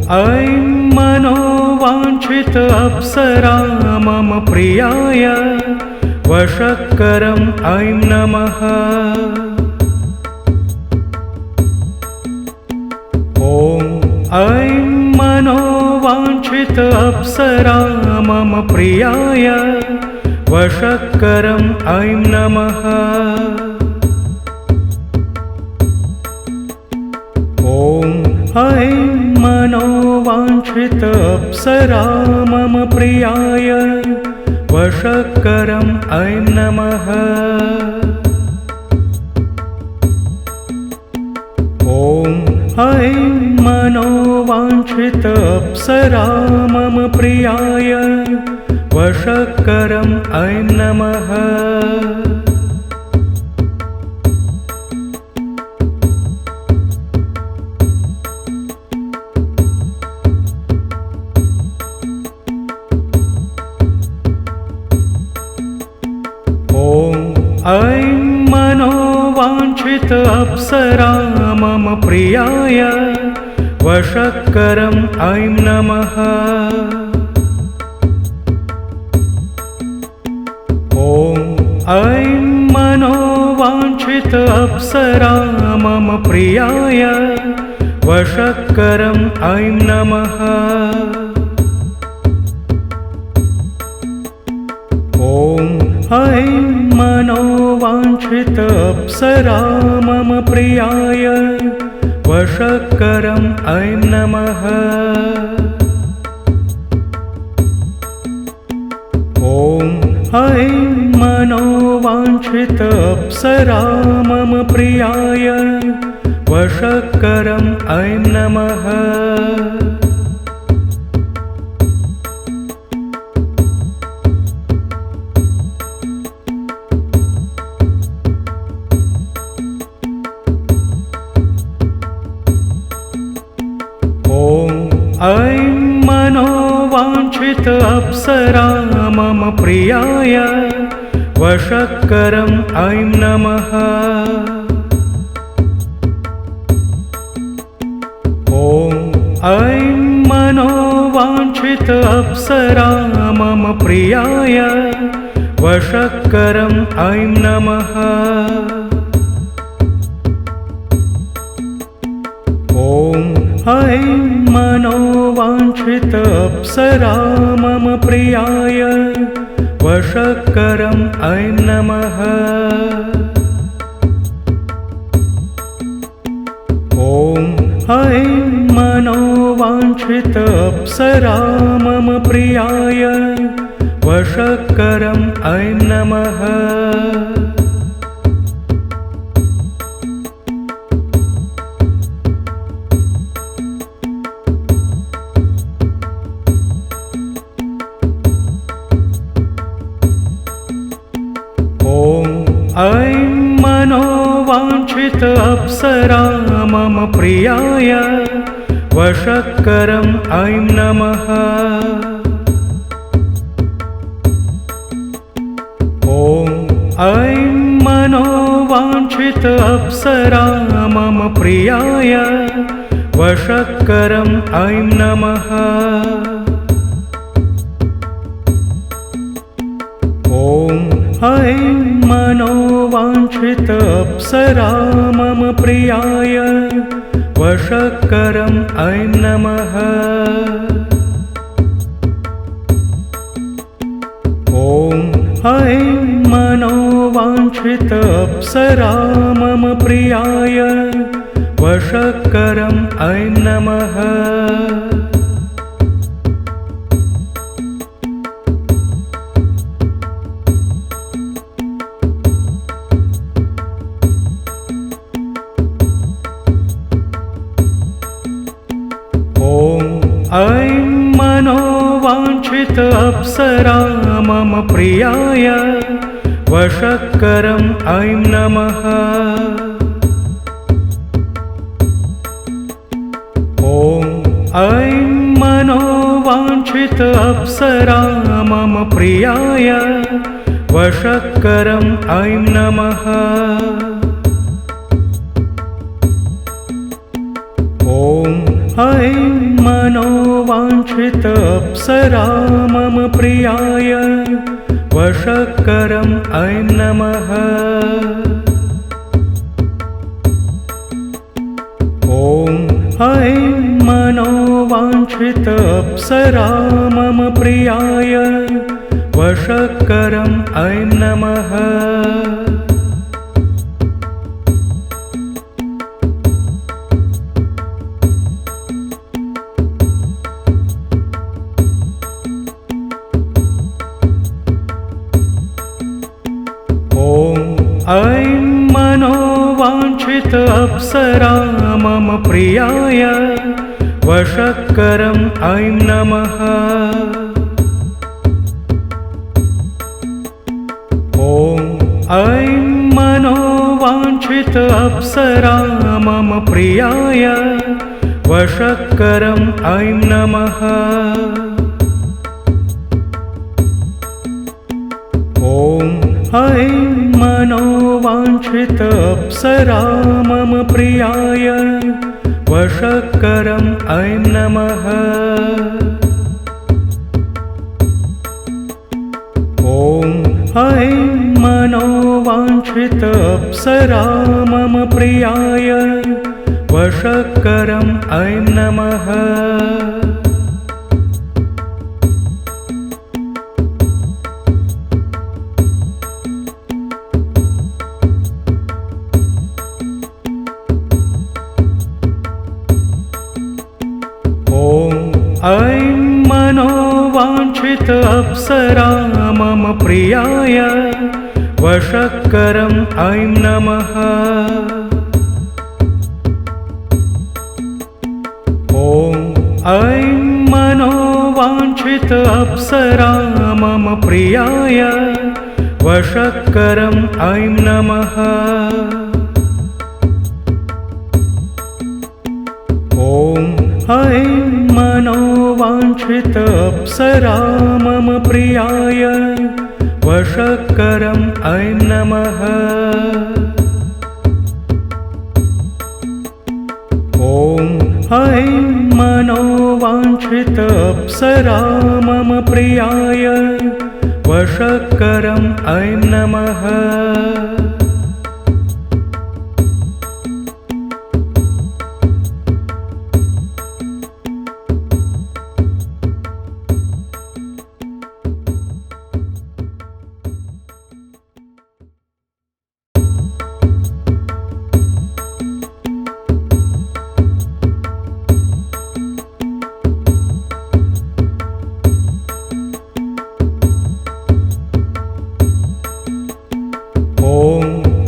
ऐं मनोवाञ्छित अप्सरा मम प्रियाय वशक्करम् ऐं नमः। ॐ ऐं मनोवाञ्छित अप्सरा मम प्रियाय वशक्करम् ऐं नमः। ॐ ऐं मनोवाञ्छित अप्सरा मम प्रियाय वशक्करम् ऐं नमः। ॐ ऐं मनोवाञ्छित अप्सरा मम प्रियाय वशक्करम् ऐं नमः। ऐं मनोवाञ्छित अप्सरा मम प्रियाय वशक्करम् ऐं नमः। ॐ ऐं मनोवाञ्छित अप्सरा मम प्रियाय वशक्करम् ऐं नमः। ॐ ऐं मनोवाञ्छित अप्सरा मम प्रियाय वशक्करम् ऐं नमः। ॐ ऐं मनोवाञ्छित अप्सरा मम प्रियाय वशक्करम् ऐं नमः। ऐं मनोवाञ्छित अप्सरा मम प्रियाय वशक्करम् ऐं नमः। ॐ ऐं मनोवाञ्छित अप्सरा मम प्रियाय वशक्करम् ऐं नमः। ॐ ऐं मनोवाञ्छित अप्सरा मम प्रियाय वशक्करम् ऐं नमः। ॐ ऐं मनोवाञ्छित अप्सरा मम प्रियाय वशक्करम् ऐं नमः। ऐं मनोवाञ्छित अप्सरा मम प्रियाय वशक्करम् ऐं नमः। ॐ ऐं मनोवाञ्छित अप्सरा मम प्रियाय वशक्करम् ऐं नमः। ॐ ऐं मनोवाञ्छित अप्सरा मम प्रियाय वशक्करम् ऐं नमः। ॐ ऐं मनोवाञ्छित अप्सरा मम प्रियाय वशक्करम् ऐं नमः। ऐं मनोवाञ्छित अप्सरा मम प्रियाय वशक्करम् ऐं नमः। ॐ ऐं मनोवाञ्छित अप्सरा मम प्रियाय वशक्करम् ऐं नमः। ॐ ऐं मनोवाञ्छित अप्सरा मम प्रियाय वशक्करम् ऐं नमः। ॐ ऐं मनोवाञ्छित अप्सरा मम प्रियाय वशक्करम् ऐं नमः। ऐं मनोवाञ्छित अप्सरा मम प्रियाय वशक्करम् ऐं नमः। ॐ ऐं मनोवाञ्छित अप्सरा मम प्रियाय वशक्करम् ऐं नमः। ॐ ऐं मनोवाञ्छित अप्सरा मम प्रियाय वशक्करम् ऐं नमः। ॐ ऐं मनोवाञ्छित अप्सरा मम प्रियाय वशक्करम् ऐं नमः। ऐं मनोवाञ्छित अप्सरा मम प्रियाय वशक्करम् ऐं नमः। ॐ ऐं मनोवाञ्छित अप्सरा मम प्रियाय वशक्करम् ऐं नमः। ॐ ऐं मनोवाञ्छित अप्सरा मम प्रियाय वशक्करम् ऐं नमः। ॐ ऐं मनोवाञ्छित अप्सरा मम प्रियाय वशक्करम् ऐं नमः।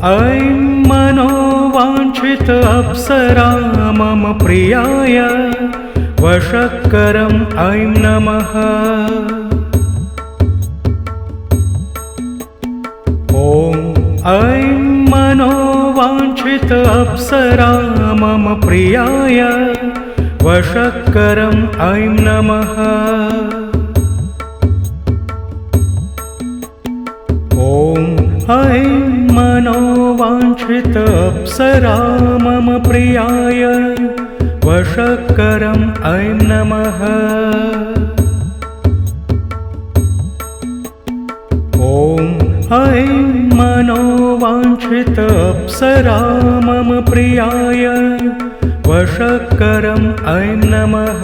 ऐं मनोवाञ्छित अप्सरा मम प्रियाय वशक्करम् ऐं नमः। ॐ ऐं मनोवाञ्छित अप्सरा मम प्रियाय वशक्करम् ऐं नमः। ॐ ऐं मनोवाञ्छित अप्सरा मम प्रियाय वशक्करम् ऐं नमः। ॐ ऐं मनोवाञ्छित अप्सरा मम प्रियाय वशक्करम् ऐं नमः।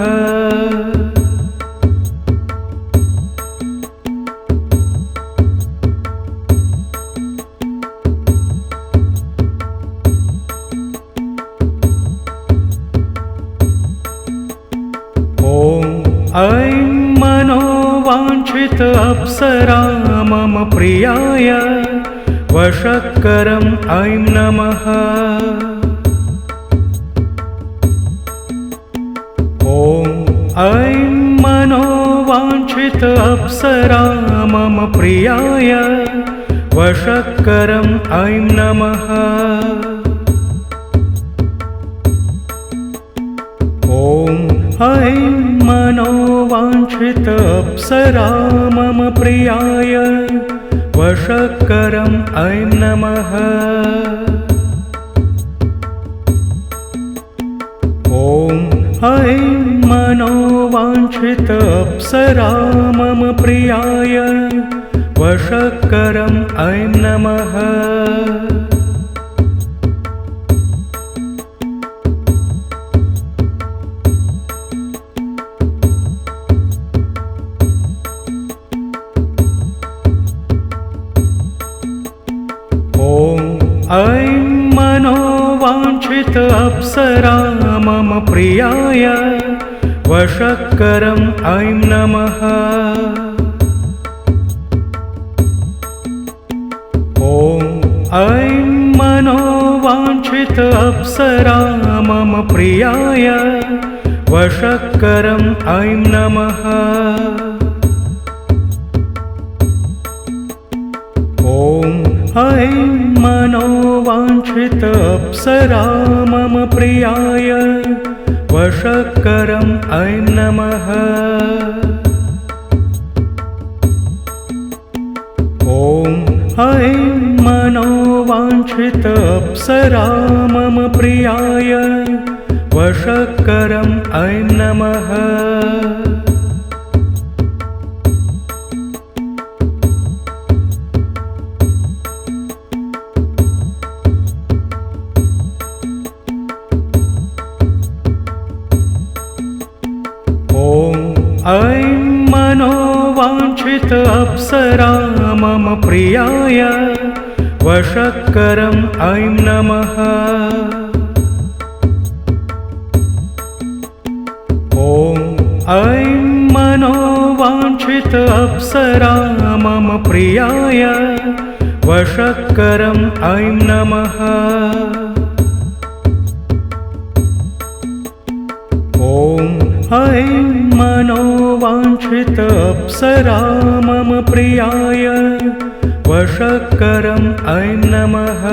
ऐं मनोवाञ्छित अप्सरा मम प्रियाय वशक्करम् ऐं नमः। ॐ ऐं मनोवाञ्छित अप्सरा मम प्रियाय वशक्करम् ऐं नमः। ॐ ऐं मनोवाञ्छित अप्सरा मम प्रियाय वशक्करम् ऐं नमः। ॐ ऐं मनोवाञ्छित अप्सरा मम प्रियाय वशक्करम् ऐं नमः। ऐं मनोवाञ्छित अप्सरा मम प्रियाय वशक्करम् ऐं नमः। ऐं मनोवाञ्छित अप्सरा मम प्रियाय वशक्करम् ऐं नमः। ऐं मनोवाञ्छित अप्सरा मम प्रियाय वशक्करम् ऐं नमः। ऐं मनोवाञ्छित अप्सरा मम प्रियाय वशक्करम् ऐं नमः। ऐं मनोवाञ्छित अप्सरा मम प्रियाय वशक्करम् ऐं नमः। ऐं मनोवाञ्छित अप्सरा मम प्रियाय वशक्करम् ऐं नमः। ऐं मनोवाञ्छित अप्सरा मम प्रियाय वशक्करम् ऐं नमः।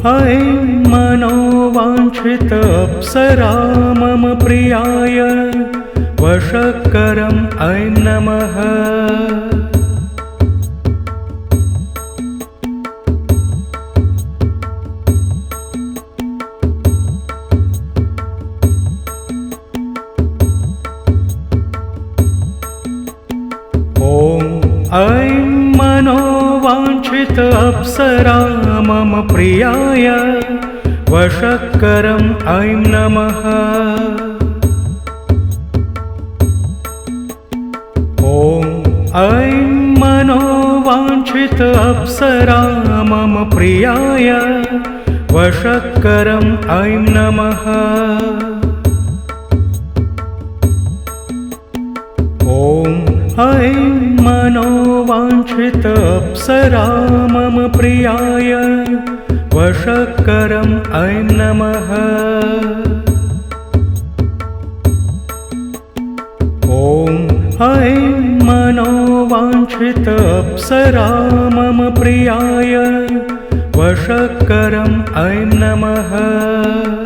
ऐं मनोवाञ्छित अप्सरा मम प्रियाय वशक्करम् ऐं नमः। ऐं मनोवाञ्छित अप्सरा मम प्रियाय वशक्करम् ऐं नमः। ऐं मनोवाञ्छित अप्सरा मम प्रियाय वशक्करम् ऐं नमः। ऐं मनोवाञ्छित अप्सरा मम प्रियाय वशक्करम् ऐं नमः। ऐं मनोवाञ्छित अप्सरा मम प्रियाय वशक्करम् ऐं नमः।